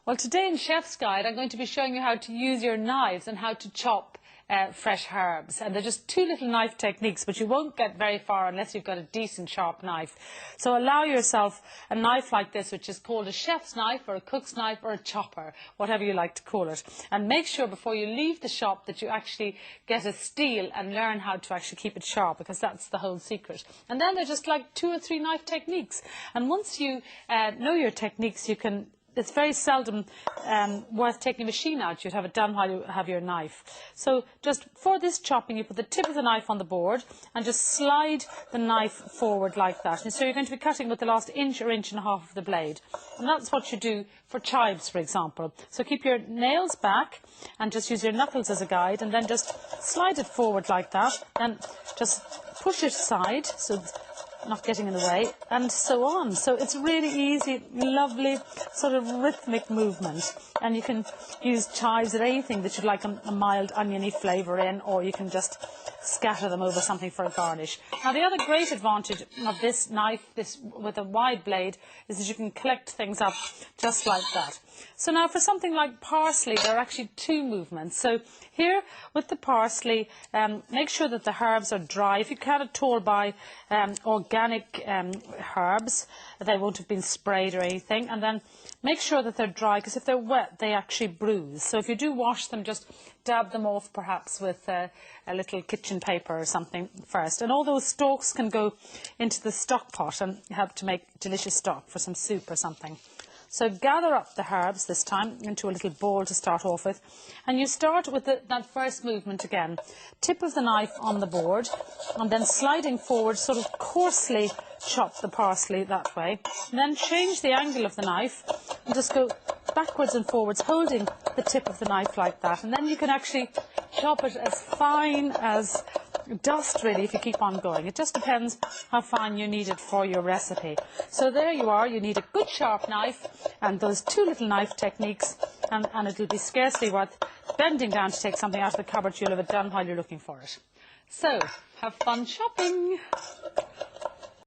Well, today in Chef's Guide, I'm going to be showing you how to use your knives and how to chop fresh herbs. And they're just two little knife techniques, but you won't get very far unless you've got a decent sharp knife. So allow yourself a knife like this, which is called a chef's knife or a cook's knife or a chopper, whatever you like to call it. And make sure before you leave the shop that you actually get a steel and learn how to actually keep it sharp, because that's the whole secret. And then they're just like 2 or 3 knife techniques. And once you know your techniques, you can... It's very seldom worth taking a machine out. You'd have it done while you have your knife. So just for this chopping, you put the tip of the knife on the board and just slide the knife forward like that. And so you're going to be cutting with the last inch or inch and a half of the blade. And that's what you do for chives, for example. So keep your nails back and just use your knuckles as a guide, and then just slide it forward like that. And just push it aside, so not getting in the way, and so on. So it's really easy, lovely, sort of rhythmic movement. And you can use chives with anything that you'd like a mild oniony flavour in, or you can just scatter them over something for a garnish. Now, the other great advantage of this knife, this with a wide blade, is that you can collect things up just like that. So now for something like parsley, there are actually 2 movements. So here with the parsley, make sure that the herbs are dry. If you can at all buy organic herbs, they won't have been sprayed or anything. And then make sure that they're dry, because if they're wet, they actually bruise. So if you do wash them, just dab them off perhaps with a little kitchen paper or something first. And all those stalks can go into the stock pot and help to make delicious stock for some soup or something. So gather up the herbs this time into a little bowl to start off with. And you start with that first movement again. Tip of the knife on the board, and then sliding forward, sort of coarsely chop the parsley that way. And then change the angle of the knife and just go backwards and forwards, holding the tip of the knife like that. And then you can actually chop it as fine as dust, really, if you keep on going. It just depends how fine you need it for your recipe. So there you are. You need a good sharp knife and those 2 little knife techniques, and it'll be scarcely worth bending down to take something out of the cupboard. You'll have it done while you're looking for it. So have fun shopping.